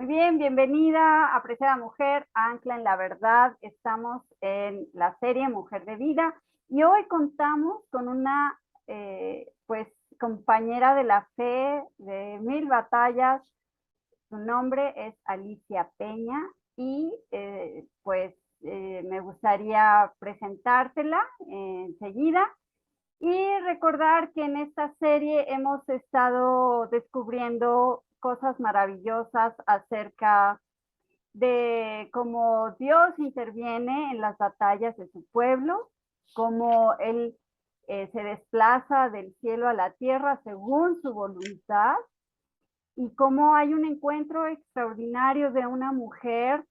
Muy bien, bienvenida, apreciada mujer, ancla en la verdad. Estamos en la serie Mujer de Vida y hoy contamos con una, pues, compañera de la fe de mil batallas. Su nombre es Alicia Peña y me gustaría presentártela enseguida. Y recordar que en esta serie hemos estado descubriendo cosas maravillosas acerca de cómo Dios interviene en las batallas de su pueblo, cómo Él se desplaza del cielo a la tierra según su voluntad y cómo hay un encuentro extraordinario de una mujer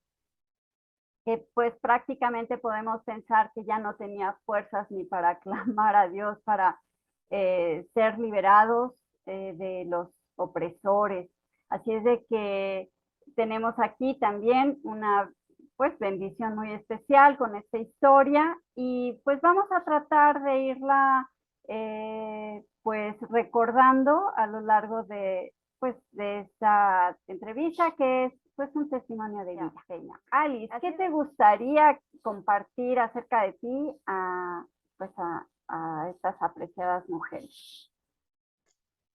que pues prácticamente podemos pensar que ya no tenía fuerzas ni para clamar a Dios para ser liberados de los opresores. Así es de que tenemos aquí también una pues bendición muy especial con esta historia y pues vamos a tratar de irla pues recordando a lo largo de esta entrevista que es pues un testimonio de vida. Alice, ¿qué te gustaría compartir acerca de ti a estas apreciadas mujeres?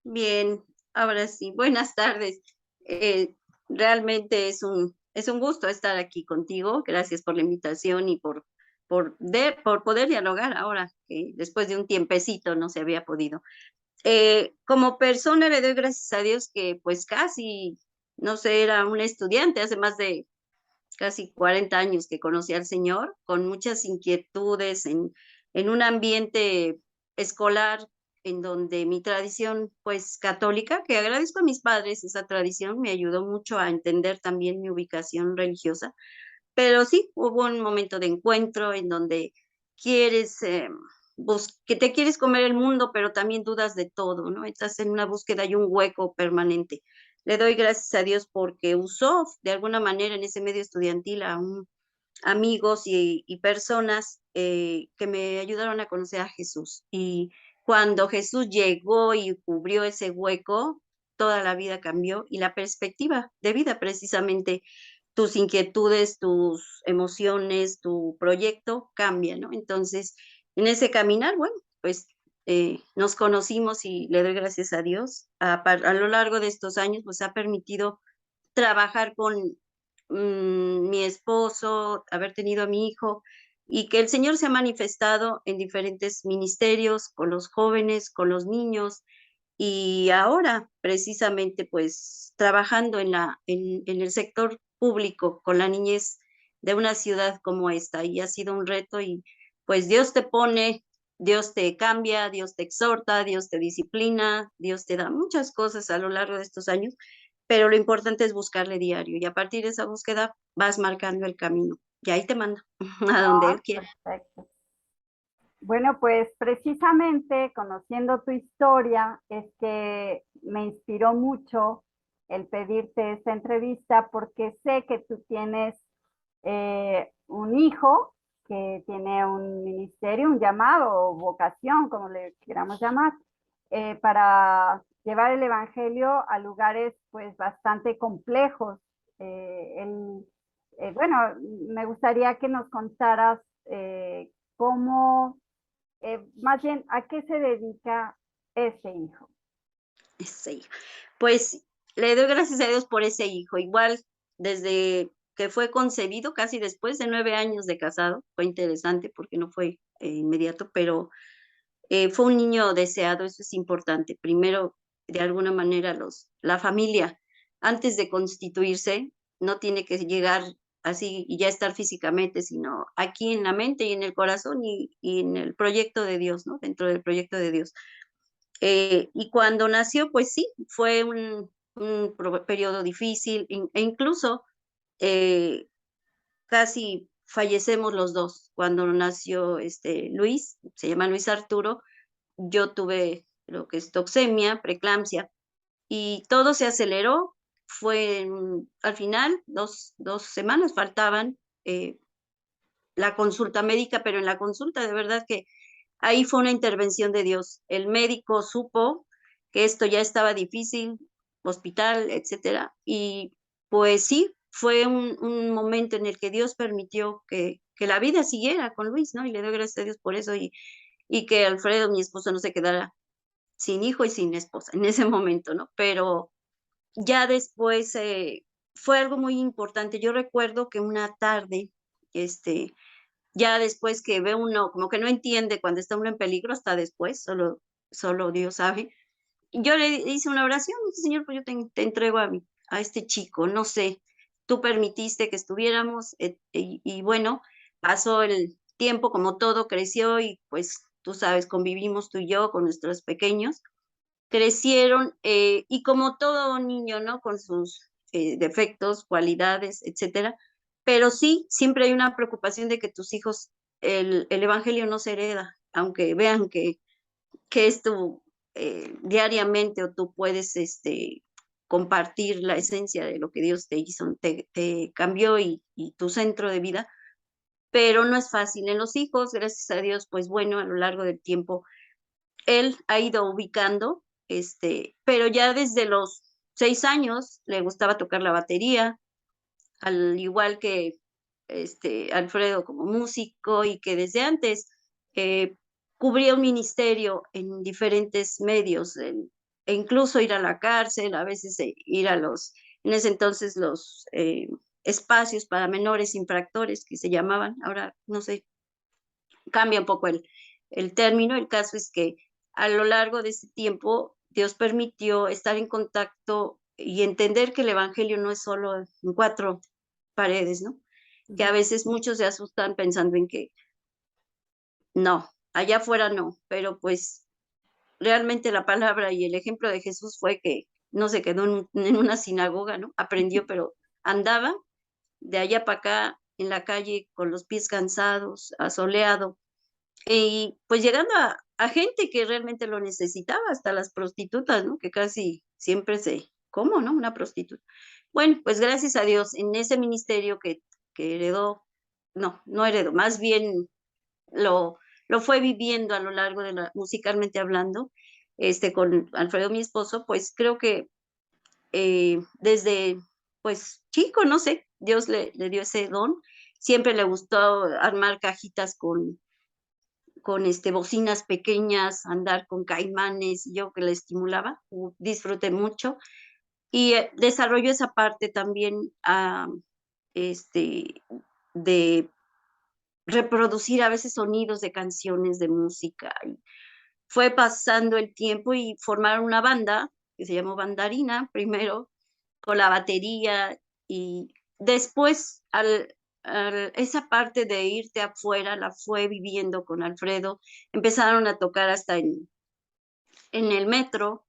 Bien, ahora sí, buenas tardes. Eh, Realmente es un gusto estar aquí contigo. Gracias por la invitación y por poder dialogar ahora, que después de un tiempecito no se había podido. Como persona le doy gracias a Dios que pues casi, no sé, era un estudiante hace más de casi 40 años que conocí al Señor, con muchas inquietudes en un ambiente escolar en donde mi tradición, pues católica, que agradezco a mis padres, esa tradición me ayudó mucho a entender también mi ubicación religiosa, pero sí, hubo un momento de encuentro en donde quieres, que te quieres comer el mundo, pero también dudas de todo, ¿no? Estás en una búsqueda y un hueco permanente. Le doy gracias a Dios porque usó de alguna manera en ese medio estudiantil amigos y personas que me ayudaron a conocer a Jesús. Y cuando Jesús llegó y cubrió ese hueco, toda la vida cambió y la perspectiva de vida precisamente tus inquietudes, tus emociones, tu proyecto cambia, ¿no? Entonces, en ese caminar, bueno, pues nos conocimos y le doy gracias a Dios. A lo largo de estos años, pues ha permitido trabajar con mi esposo, haber tenido a mi hijo y que el Señor se ha manifestado en diferentes ministerios, con los jóvenes, con los niños, y ahora, precisamente, pues, trabajando en el sector público con la niñez de una ciudad como esta, y ha sido un reto y, pues, Dios te pone, Dios te cambia, Dios te exhorta, Dios te disciplina, Dios te da muchas cosas a lo largo de estos años, pero lo importante es buscarle diario, y a partir de esa búsqueda vas marcando el camino, y ahí te manda a donde Ah, Él quiere. perfecto. Bueno, pues precisamente conociendo tu historia es que me inspiró mucho el pedirte esta entrevista porque sé que tú tienes un hijo que tiene un ministerio, un llamado o vocación, como le queramos llamar, para llevar el evangelio a lugares pues bastante complejos. Bueno, me gustaría que nos contaras cómo más bien, ¿a qué se dedica este hijo? Sí, pues, le doy gracias a Dios por ese hijo. Igual, desde que fue concebido, casi después de 9 años de casado, fue interesante porque no fue, inmediato, pero, fue un niño deseado, eso es importante. Primero, de alguna manera, la familia, antes de constituirse, no tiene que llegar así y ya estar físicamente, sino aquí en la mente y en el corazón y en el proyecto de Dios, ¿no? Dentro del proyecto de Dios. Y cuando nació, pues sí, fue un periodo difícil e incluso eh, casi fallecemos los dos. Cuando nació Luis, se llama Luis Arturo, yo tuve lo que es toxemia, preeclampsia, y todo se aceleró. Fue al final, dos semanas faltaban la consulta médica, pero en la consulta de verdad que ahí fue una intervención de Dios. El médico supo que esto ya estaba difícil, hospital, etcétera, y pues sí, fue un momento en el que Dios permitió que la vida siguiera con Luis, ¿no? Y le doy gracias a Dios por eso y que Alfredo, mi esposo, no se quedara sin hijo y sin esposa en ese momento, ¿no? Pero ya después fue algo muy importante. Yo recuerdo que una tarde, ya después que ve uno, como que no entiende cuando está uno en peligro, hasta después, solo Dios sabe. Yo le hice una oración, dije, Señor, pues yo te entrego a este chico, no sé, tú permitiste que estuviéramos, y bueno, pasó el tiempo como todo, creció y pues tú sabes, convivimos tú y yo con nuestros pequeños, crecieron y como todo niño, ¿no? Con sus defectos, cualidades, etcétera, pero sí, siempre hay una preocupación de que tus hijos, el evangelio no se hereda, aunque vean que es tu diariamente o tú puedes compartir la esencia de lo que Dios te hizo, te cambió y tu centro de vida, pero no es fácil. En los hijos, gracias a Dios, pues bueno, a lo largo del tiempo, él ha ido ubicando, pero ya desde los 6 años le gustaba tocar la batería, al igual que Alfredo como músico y que desde antes eh, cubría un ministerio en diferentes medios, e incluso ir a la cárcel, a veces ir a en ese entonces los espacios para menores infractores que se llamaban, ahora no sé, cambia un poco el término. El caso es que a lo largo de ese tiempo Dios permitió estar en contacto y entender que el Evangelio no es solo en cuatro paredes, ¿no? Que a Ujú. veces muchos se asustan pensando en que no, allá afuera no, pero pues realmente la palabra y el ejemplo de Jesús fue que no se quedó en una sinagoga, ¿no? Aprendió, pero andaba de allá para acá en la calle con los pies cansados, asoleado, y pues llegando a gente que realmente lo necesitaba, hasta las prostitutas, ¿no? Que casi siempre ¿cómo, no? Una prostituta. Bueno, pues gracias a Dios, en ese ministerio que heredó, no heredó, más bien lo, lo fue viviendo a lo largo musicalmente hablando, con Alfredo, mi esposo, pues creo que desde, pues chico, no sé, Dios le dio ese don. Siempre le gustó armar cajitas con bocinas pequeñas, andar con caimanes, yo que le estimulaba, disfruté mucho y desarrolló esa parte también este, de reproducir a veces sonidos de canciones, de música. Y fue pasando el tiempo y formaron una banda que se llamó Bandarina primero, con la batería y después esa parte de irte afuera la fue viviendo con Alfredo. Empezaron a tocar hasta en el metro,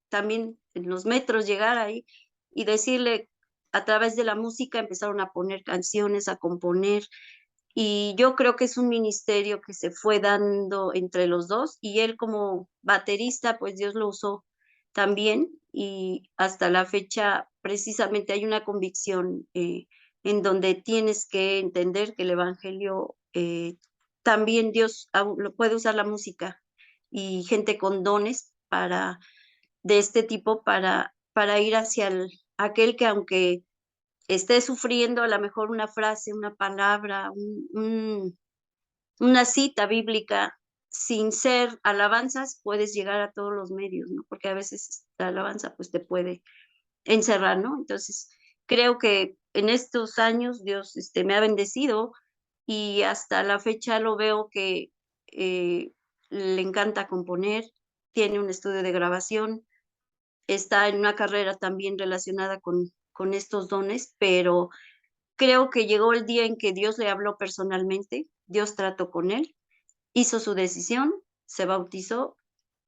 también en los metros llegar ahí y decirle a través de la música empezaron a poner canciones, a componer y yo creo que es un ministerio que se fue dando entre los dos y él como baterista, pues Dios lo usó también y hasta la fecha precisamente hay una convicción en donde tienes que entender que el Evangelio también Dios lo puede usar la música y gente con dones de este tipo para ir hacia aquel que aunque esté sufriendo a lo mejor una frase, una palabra, una cita bíblica, sin ser alabanzas, puedes llegar a todos los medios, ¿no? Porque a veces la alabanza pues te puede encerrar, ¿no? Entonces, creo que en estos años Dios me ha bendecido y hasta la fecha lo veo que le encanta componer, tiene un estudio de grabación, está en una carrera también relacionada con estos dones, pero creo que llegó el día en que Dios le habló personalmente, Dios trató con él, hizo su decisión, se bautizó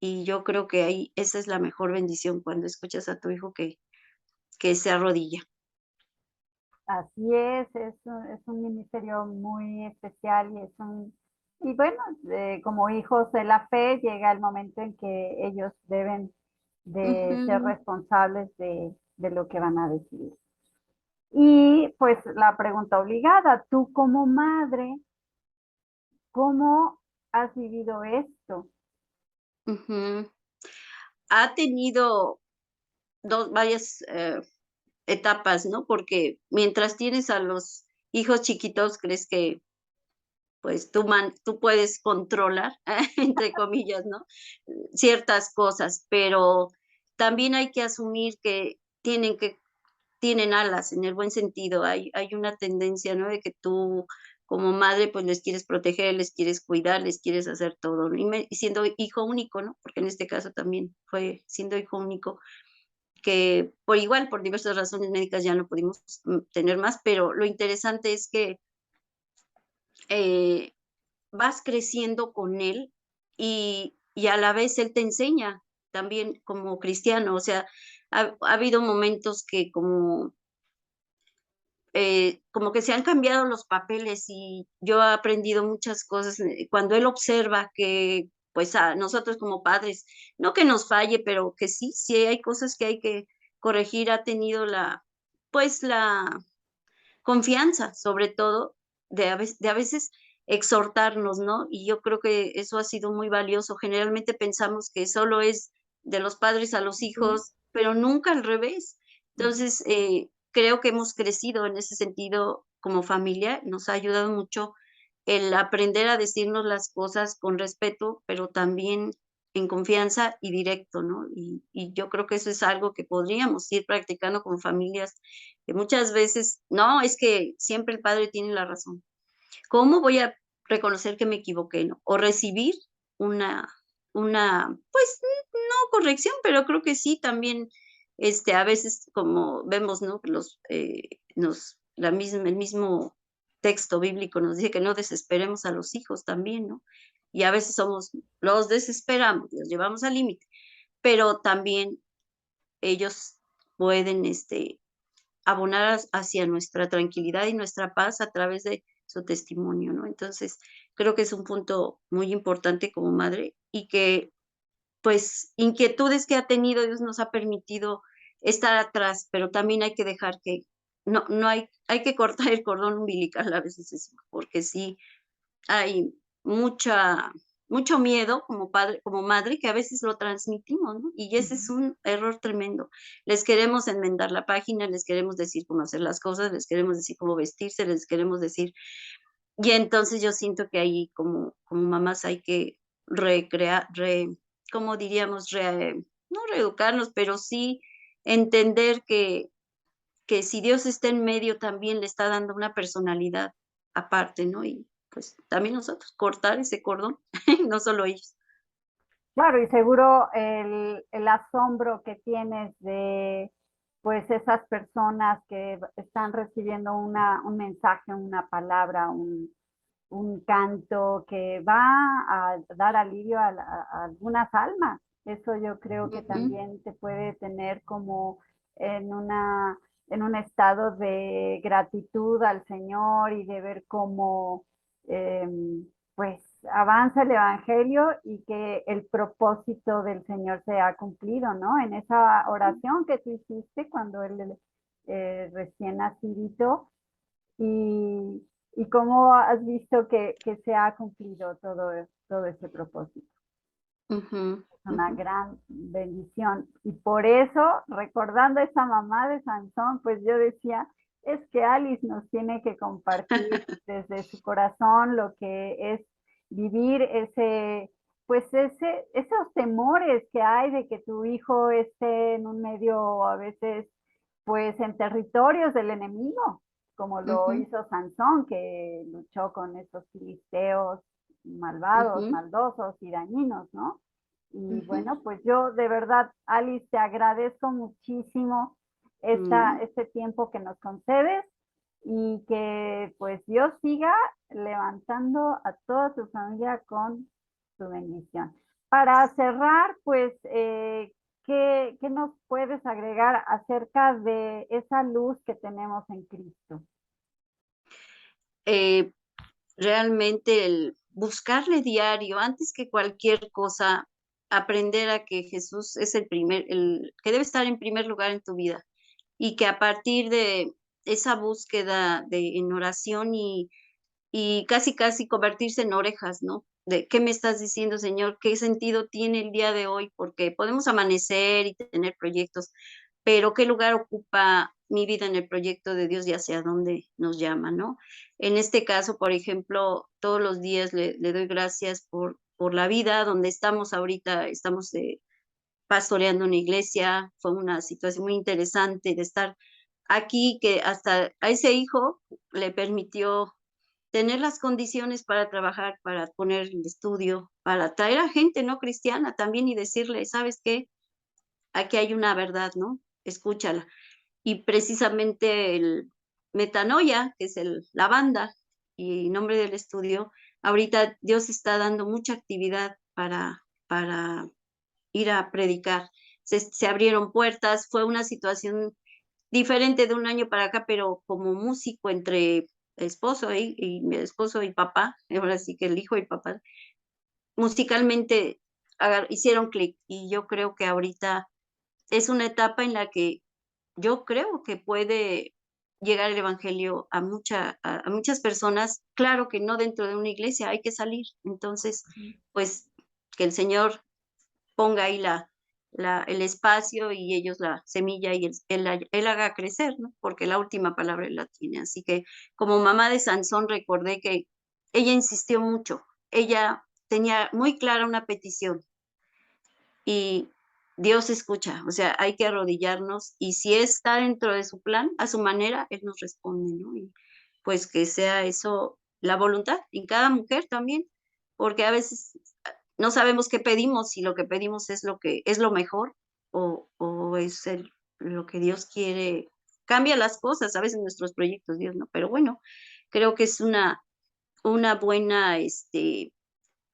y yo creo que ahí esa es la mejor bendición cuando escuchas a tu hijo que se arrodilla. Así es un ministerio muy especial y bueno, como hijos de la fe llega el momento en que ellos deben de ser Ujú. responsables de lo que van a decidir. Y pues la pregunta obligada, tú como madre, ¿cómo has vivido esto? Ujú. Ha tenido varias. etapas, ¿no? Porque mientras tienes a los hijos chiquitos, crees que pues tú puedes controlar, entre comillas, ¿no? Ciertas cosas, pero también hay que asumir que tienen alas en el buen sentido. Hay una tendencia, ¿no? De que tú como madre, pues les quieres proteger, les quieres cuidar, les quieres hacer todo, ¿no? Y siendo hijo único, ¿no? Porque en este caso también fue siendo hijo único, que por igual, por diversas razones médicas ya no pudimos tener más, pero lo interesante es que eh, vas creciendo con él y a la vez él te enseña también como cristiano. O sea, ha habido momentos que como que se han cambiado los papeles y yo he aprendido muchas cosas cuando él observa que pues a nosotros como padres, no que nos falle, pero que sí, sí hay cosas que hay que corregir, ha tenido pues la confianza, sobre todo, de a veces exhortarnos, ¿no? Y yo creo que eso ha sido muy valioso. Generalmente pensamos que solo es de los padres a los Sí. hijos, pero nunca al revés. Mm. Entonces, creo que hemos crecido en ese sentido como familia. Nos ha ayudado mucho el aprender a decirnos las cosas con respeto, pero también en confianza y directo, ¿no? Y yo creo que eso es algo que podríamos ir practicando con familias que muchas veces, no, es que siempre el padre tiene la razón. ¿Cómo voy a reconocer que me equivoqué, no? O recibir una pues, no corrección, pero creo que sí también, a veces, como vemos, ¿no? El mismo texto bíblico nos dice que no desesperemos a los hijos también, ¿no? Y a veces los desesperamos, los llevamos al límite, pero también ellos pueden, abonar hacia nuestra tranquilidad y nuestra paz a través de su testimonio, ¿no? Entonces, creo que es un punto muy importante como madre y que, pues, inquietudes que ha tenido, Dios nos ha permitido estar atrás, pero también hay que dejar que no hay que cortar el cordón umbilical a veces eso, porque sí, hay mucha mucho miedo como padre como madre, que a veces lo transmitimos, ¿no? Y ese es Ujú. un error tremendo. Les queremos enmendar la página, les queremos decir cómo hacer las cosas, les queremos decir cómo vestirse, les queremos decir y entonces yo siento que ahí como mamás hay que recrear ¿cómo diríamos? No reeducarnos, pero sí entender que si Dios está en medio, también le está dando una personalidad aparte, ¿no? Y, pues, también nosotros, cortar ese cordón, no solo ellos. Claro, y seguro el asombro que tienes de pues esas personas que están recibiendo un mensaje, una palabra, un canto que va a dar alivio a algunas almas. Eso yo creo que Ujú, también te puede tener como en una, en un estado de gratitud al Señor y de ver cómo pues avanza el Evangelio y que el propósito del Señor se ha cumplido, ¿no? En esa oración que tú hiciste cuando él recién nacidito y cómo has visto que se ha cumplido todo ese propósito. ujú, Es una ujú. gran bendición. Y por eso, recordando a esa mamá de Sansón, pues yo decía, es que Alice nos tiene que compartir desde su corazón lo que es vivir esos temores que hay de que tu hijo esté en un medio a veces, pues en territorios del enemigo, como lo Ujú, hizo Sansón, que luchó con esos filisteos malvados, ujú, maldosos y dañinos, ¿no? Y ujú, bueno, pues yo de verdad, Alice, te agradezco muchísimo mm. este tiempo que nos concedes y que pues Dios siga levantando a toda tu familia con su bendición. Para cerrar, pues, ¿qué nos puedes agregar acerca de esa luz que tenemos en Cristo? Eh, realmente el buscarle diario, antes que cualquier cosa, aprender a que Jesús es el que debe estar en primer lugar en tu vida, y que a partir de esa búsqueda en oración y casi, casi convertirse en orejas, ¿no? De qué me estás diciendo, Señor, qué sentido tiene el día de hoy, porque podemos amanecer y tener proyectos, pero qué lugar ocupa mi vida en el proyecto de Dios y hacia dónde nos llama, ¿no? En este caso, por ejemplo, todos los días le doy gracias por la vida donde estamos ahorita, estamos pastoreando una iglesia, fue una situación muy interesante de estar aquí, que hasta a ese hijo le permitió tener las condiciones para trabajar, para poner el estudio, para traer a gente no cristiana también y decirle, ¿sabes qué? Aquí hay una verdad, ¿no? Escúchala. Y precisamente el Metanoia, que es la banda y nombre del estudio, ahorita Dios está dando mucha actividad para ir a predicar. Se abrieron puertas, fue una situación diferente de un año para acá, pero como músico entre esposo y mi esposo y papá, ahora sí que el hijo y papá, musicalmente hicieron clic y yo creo que ahorita es una etapa en la que yo creo que puede llegar el evangelio a muchas personas. Claro que no dentro de una iglesia, hay que salir. Entonces, pues que el Señor ponga ahí el espacio y ellos la semilla y él haga crecer, ¿no? Porque la última palabra él la tiene. Así que como mamá de Sansón recordé que ella insistió mucho. Ella tenía muy clara una petición y Dios escucha, o sea, hay que arrodillarnos y si está dentro de su plan, a su manera, Él nos responde, ¿no? Y pues que sea eso la voluntad en cada mujer también, porque a veces no sabemos qué pedimos, si lo que pedimos es lo que es lo mejor o es lo que Dios quiere. Cambia las cosas, a veces nuestros proyectos, Dios, ¿no? Pero bueno, creo que es una buena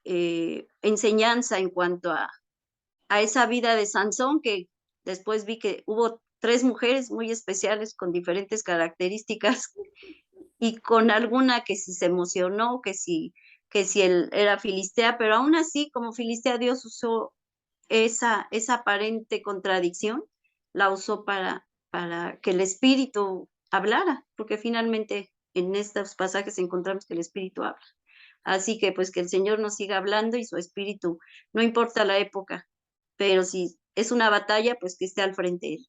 enseñanza en cuanto a esa vida de Sansón, que después vi que hubo 3 mujeres muy especiales con diferentes características y con alguna que sí se emocionó, que si él era filistea, pero aún así, como filistea, Dios usó esa aparente contradicción, la usó para que el espíritu hablara, porque finalmente en estos pasajes encontramos que el espíritu habla. Así que pues que el Señor nos siga hablando y su espíritu, no importa la época, pero si es una batalla, pues que esté al frente él.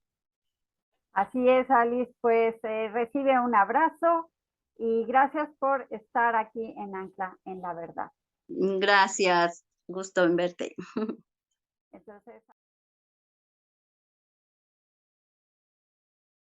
Así es, Alice, pues recibe un abrazo y gracias por estar aquí en Ancla en la Verdad. Gracias, gusto en verte. Entonces,